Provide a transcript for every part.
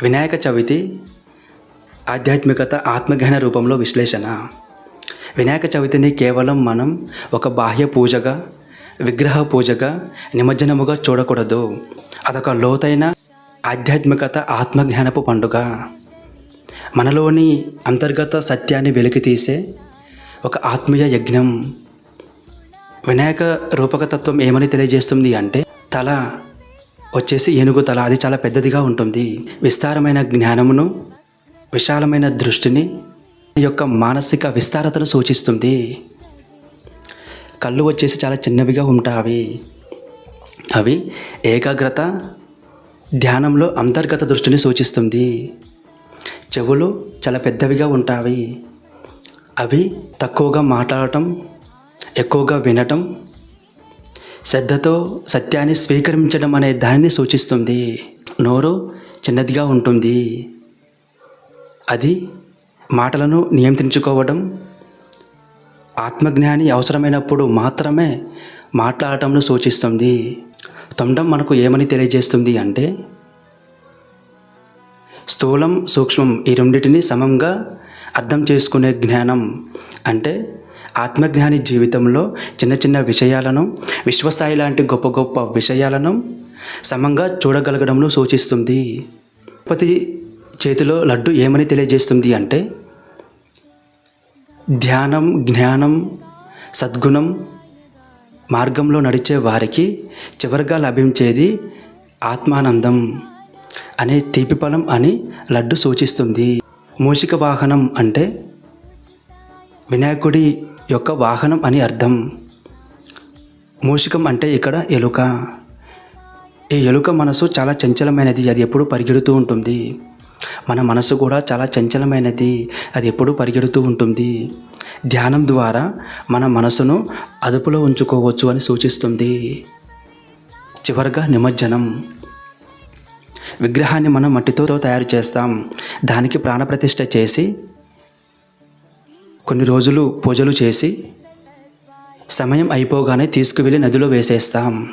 వినాయక చవితి ఆధ్యాత్మికత ఆత్మజ్ఞాన రూపంలో విశ్లేషణ. వినాయక చవితిని కేవలం మనం ఒక బాహ్య పూజగా, విగ్రహ పూజగా, నిమజ్జనముగా చూడకూడదు. అదొక లోతైన ఆధ్యాత్మికత ఆత్మజ్ఞానపు పండుగ. మనలోని అంతర్గత సత్యాన్ని వెలికితీసే ఒక ఆత్మీయ యజ్ఞం. వినాయక రూపకతత్వం ఏమని తెలియజేస్తుంది అంటే, తల వచ్చేసి ఏనుగు తల. అది చాలా పెద్దదిగా ఉంటుంది. విస్తారమైన జ్ఞానమును, విశాలమైన దృష్టిని, యొక్క మానసిక విస్తారతను సూచిస్తుంది. కళ్ళు వచ్చేసి చాలా చిన్నవిగా ఉంటాయి. అవి ఏకాగ్రత, ధ్యానంలో అంతర్గత దృష్టిని సూచిస్తుంది. చెవులు చాలా పెద్దవిగా ఉంటాయి. అవి తక్కువగా మాట్లాడటం, ఎక్కువగా వినటం, శ్రద్ధతో సత్యాన్ని స్వీకరించడం అనే దానిని సూచిస్తుంది. నోరు చిన్నదిగా ఉంటుంది. అది మాటలను నియంత్రించుకోవడం, ఆత్మజ్ఞాని అవసరమైనప్పుడు మాత్రమే మాట్లాడటంను సూచిస్తుంది. తొండం మనకు ఏమని తెలియజేస్తుంది అంటే, స్థూలం, సూక్ష్మం ఈ రెండింటిని సమంగా అర్థం చేసుకునే జ్ఞానం. అంటే ఆత్మజ్ఞాని జీవితంలో చిన్న చిన్న విషయాలను, విశ్వసాయి లాంటి గొప్ప గొప్ప విషయాలను సమంగా చూడగలగడంను సూచిస్తుంది. గణపతి చేతిలో లడ్డు ఏమని తెలియజేస్తుంది అంటే, ధ్యానం, జ్ఞానం, సద్గుణం మార్గంలో నడిచే వారికి చివరిగా లభించేది ఆత్మానందం అనే తీపి ఫలం అని లడ్డు సూచిస్తుంది. మూషిక వాహనం అంటే వినాయకుడి యొక్క వాహనం అని అర్థం. మూషికం అంటే ఇక్కడ ఎలుక. ఈ ఎలుక మనసు చాలా చంచలమైనది. అది ఎప్పుడూ పరిగెడుతూ ఉంటుంది. మన మనసు కూడా చాలా చంచలమైనది. అది ఎప్పుడూ పరిగెడుతూ ఉంటుంది. ధ్యానం ద్వారా మన మనసును అదుపులో ఉంచుకోవచ్చు అని సూచిస్తుంది. చివరగా నిమజ్జనం. విగ్రహాన్ని మనం మట్టితో తయారు చేస్తాం. దానికి ప్రాణప్రతిష్ఠ చేసి కొన్ని రోజులు పూజలు చేసి సమయం అయిపోగానే తీసుకువెళ్ళి నదిలో వేసేస్తాం.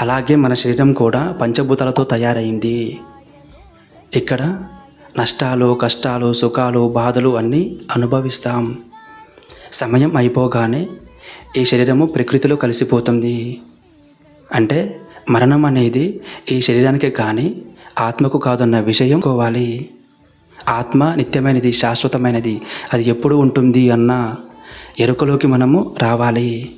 అలాగే మన శరీరం కూడా పంచభూతాలతో తయారైంది. ఇక్కడ నష్టాలు, కష్టాలు, సుఖాలు, బాధలు అన్నీ అనుభవిస్తాం. సమయం అయిపోగానే ఈ శరీరము ప్రకృతిలో కలిసిపోతుంది. అంటే మరణం అనేది ఈ శరీరానికి కానీ ఆత్మకు కాదన్న విషయం కోవాలి. ఆత్మ నిత్యమైనది, శాశ్వతమైనది. అది ఎప్పుడు ఉంటుంది అన్న ఎరుకలోకి మనము రావాలి.